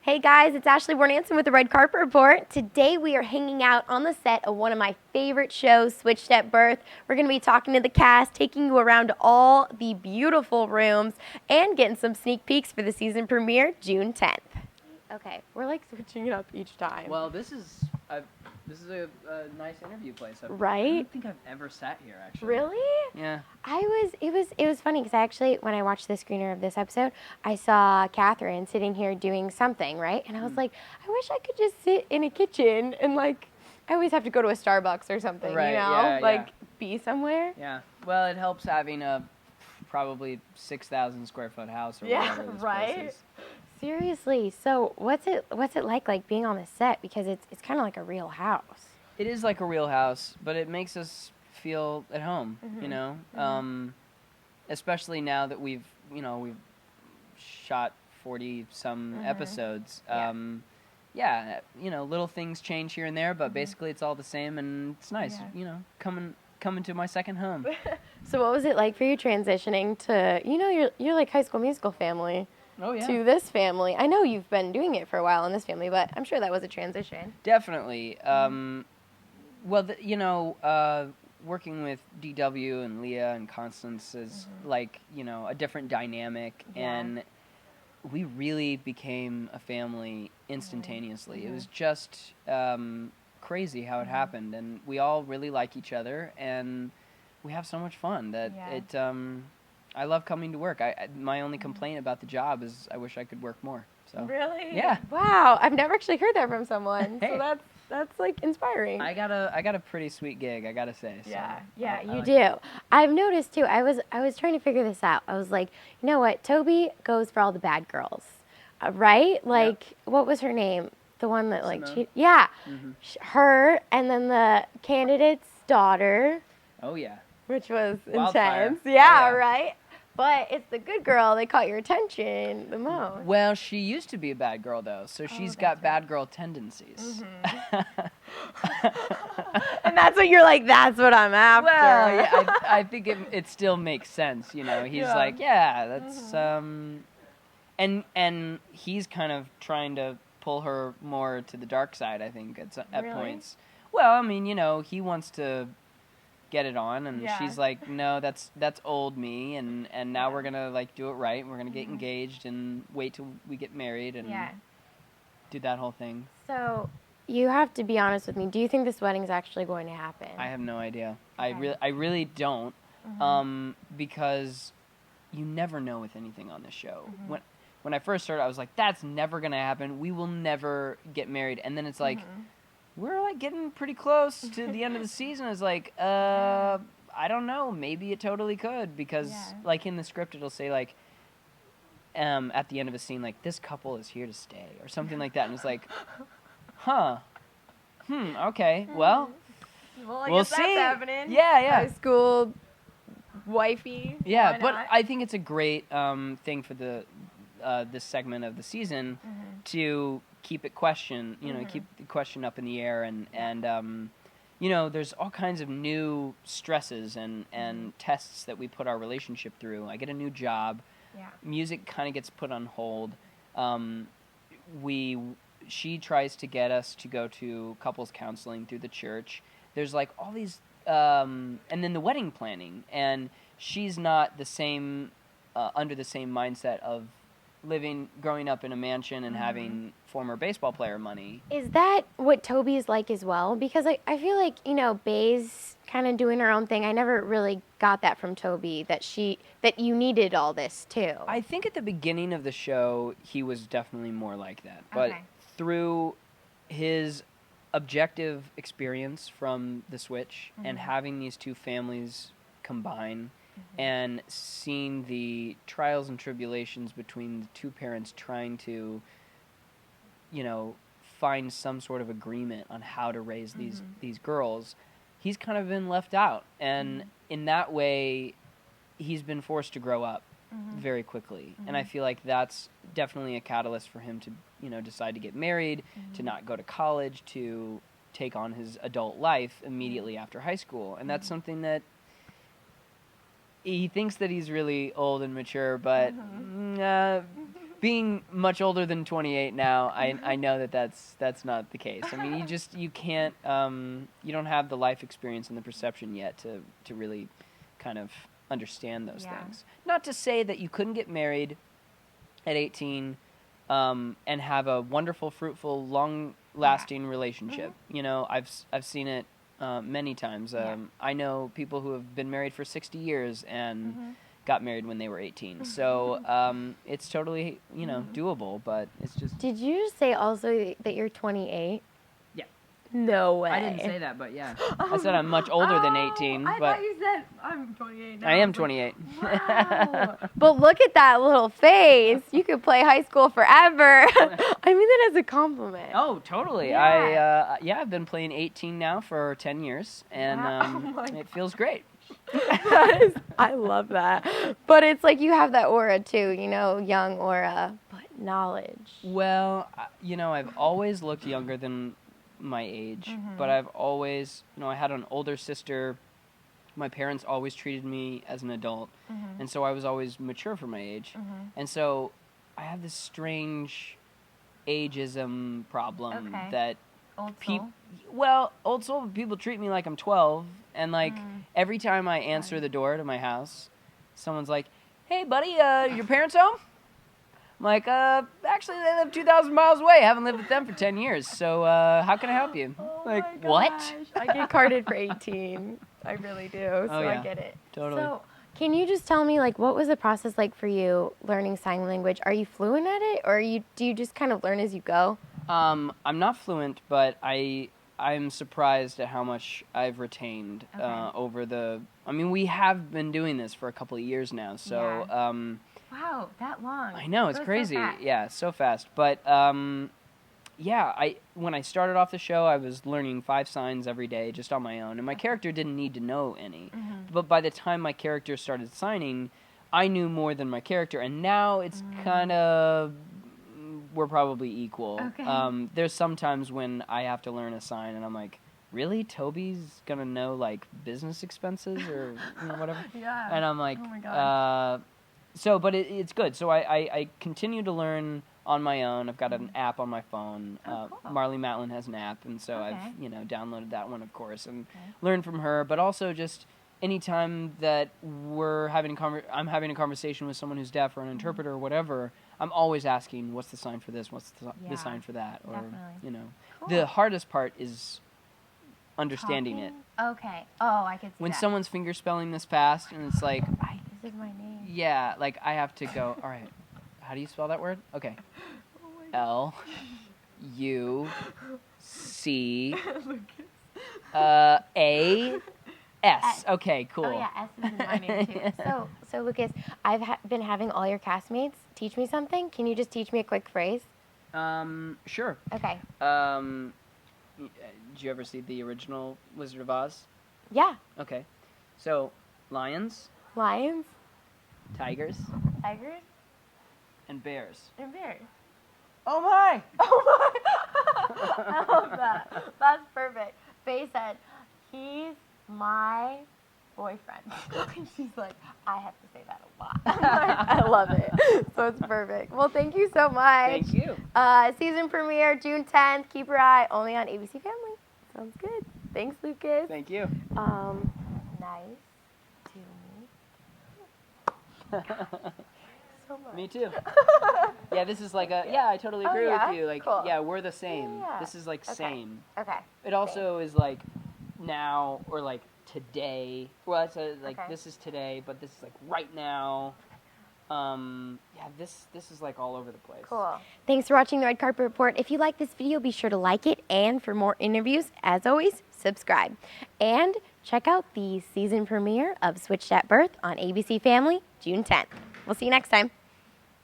Hey guys, it's Ashley Bornancin with the Red Carpet Report. Today we are hanging out on the set of one of my favorite shows, Switched at Birth. We're going to be talking to the cast, taking you around all the beautiful rooms, and getting some sneak peeks for the season premiere, June 10th. Okay, we're like switching it up each time. Well, this is a nice interview place. Right? I don't think I've ever sat here, actually. Really? Yeah. It was funny because actually, when I watched the screener of this episode, I saw Kathryn sitting here doing something, right? And I was like, I wish I could just sit in a kitchen and like, I always have to go to a Starbucks or something, Right, you know? yeah, like, yeah. be somewhere. Yeah. Well, it helps having a probably 6,000 square foot house or whatever this place is. Seriously. So what's it like being on the set? Because it's kind of like a real house. It is like a real house, but it makes us feel at home, you know? Especially now that we've shot 40-some episodes. Yeah, little things change here and there, but basically it's all the same, and it's nice, coming to my second home. So what was it like for you transitioning to, you're like High School Musical family. Oh, yeah. To this family. I know you've been doing it for a while in this family, but I'm sure that was a transition. Definitely. Working with DW and Leah and Constance is like, a different dynamic, and we really became a family instantaneously. It was just crazy how it happened, and we all really like each other, and we have so much fun that I love coming to work. My only complaint about the job is I wish I could work more. So really? Yeah. Wow, I've never actually heard that from someone. Hey. So that's like inspiring. I got a pretty sweet gig, I gotta say. So Yeah, you do. I've noticed too. I was trying to figure this out. I was like, you know what? Toby goes for all the bad girls, right? Like, what was her name? The one that like cheated. Yeah, her, and then the candidate's daughter. Oh yeah. Which was Wildfire. intense. Yeah, Oh, yeah. right? But it's the good girl that caught your attention the most. Well, she used to be a bad girl, though, so she's got bad girl tendencies. And that's what you're like, that's what I'm after. Well, yeah, I think it still makes sense, He's like, that's, and he's kind of trying to pull her more to the dark side, I think, at points. Well, I mean, he wants to get it on, and she's like, no, that's old me, and now we're gonna like do it right, and we're gonna get engaged and wait till we get married and do that whole thing. So you have to be honest with me. Do you think this wedding's actually going to happen? I have no idea. I really don't, because you never know with anything on this show. When I first started, I was like, that's never gonna happen. We will never get married, and then it's like, we're like getting pretty close to the end of the season. It's like, I don't know. Maybe it totally could, because like in the script, it'll say like, at the end of a scene, like, this couple is here to stay or something like that. And it's like, okay, well, I we'll guess see. That's happening. Yeah. High school wifey. Yeah, but I think it's a great thing for this segment of the season to keep it keep the question up in the air, and there's all kinds of new stresses and tests that we put our relationship through. I get a new job. Music kind of gets put on hold. She tries to get us to go to couples counseling through the church. There's like all these, and then the wedding planning, and she's not the same, under the same mindset of growing up in a mansion and having former baseball player money. Is that what Toby's like as well? Because I feel like, Bay's kind of doing her own thing. I never really got that from Toby, that you needed all this too. I think at the beginning of the show, he was definitely more like that. But through his objective experience from the switch and having these two families combine, and seeing the trials and tribulations between the two parents trying to, find some sort of agreement on how to raise these girls, he's kind of been left out. And in that way, he's been forced to grow up very quickly. And I feel like that's definitely a catalyst for him to, decide to get married, to not go to college, to take on his adult life immediately after high school. And that's something that he thinks that he's really old and mature, but being much older than 28 now, I know that that's not the case. I mean, you can't, you don't have the life experience and the perception yet to really kind of understand those things. Not to say that you couldn't get married at 18 and have a wonderful, fruitful, long-lasting relationship. You know, I've seen it many times. I know people who have been married for 60 years and got married when they were 18. So it's totally, doable, but it's just... Did you just say also that you're 28? Yeah. No way. I didn't say that, but yeah. I said I'm much older than 18, I but... thought you said I'm 28 now. I am 28. Wow. But look at that little face. You could play high school forever. I mean that as a compliment. Oh, totally. Yeah. I've been playing 18 now for 10 years, and it feels great. I love that. But it's like you have that aura too, young aura, but knowledge. Well, I've always looked younger than my age, but I've always, I had an older sister. My parents always treated me as an adult, and so I was always mature for my age. And so I have this strange ageism problem that old soul people treat me like I'm 12, and every time I answer the door to my house, someone's like, "Hey, buddy, your parents home?" I'm like, actually, they live 2,000 miles away. I haven't lived with them for 10 years, so how can I help you? What? I get carded for 18. I really do, so I get it. Totally. So, can you just tell me, what was the process like for you learning sign language? Are you fluent at it, or do you just kind of learn as you go? I'm not fluent, but I'm surprised at how much I've retained over the... I mean, we have been doing this for a couple of years now, so... Wow, that long. I know, it's crazy. So So fast. But, when I started off the show, I was learning 5 signs every day just on my own, and my character didn't need to know any. But by the time my character started signing, I knew more than my character, and now it's kind of... We're probably equal. There's sometimes when I have to learn a sign, and I'm like, really? Toby's gonna know, business expenses or whatever? Yeah. And I'm like, oh my God. But it's good. So I continue to learn on my own. I've got an app on my phone. Cool. Marley Matlin has an app, and so I've downloaded that one, of course, and learned from her. But also just anytime that I'm having a conversation with someone who's deaf or an interpreter or whatever, I'm always asking, what's the sign for this? What's the sign for that? Or Cool. The hardest part is understanding Talking? it. Okay. Oh, I can see When that. someone's finger spelling this fast, and it's like, This is my name. yeah, I have to go, all right, how do you spell that word? Okay. L-U-C-A-S. Okay, cool. Oh, yeah, S is in my name, too. So Lucas, I've been having all your castmates teach me something. Can you just teach me a quick phrase? Sure. Okay. Did you ever see the original Wizard of Oz? Yeah. Okay. So, lions, Lions, tigers, tigers, and bears. and bears. Oh my! Oh my! I love that. That's perfect. Faye said, he's my boyfriend. And she's like, I have to say that a lot. I love it. So it's perfect. Well, thank you so much. Thank you. Season premiere, June 10th. Keep your eye only on ABC Family. Sounds good. Thanks, Lucas. Thank you. Nice to meet so much. Me too. Yeah, this is I totally agree with you. Cool. Yeah, we're the same. Yeah. This is same. Okay. It also is now or today. Well, it's this is today, but this is right now. This is all over the place. Cool. Thanks for watching the Red Carpet Report. If you like this video, be sure to like it. And for more interviews, as always, subscribe. And check out the season premiere of Switched at Birth on ABC Family, June 10th. We'll see you next time.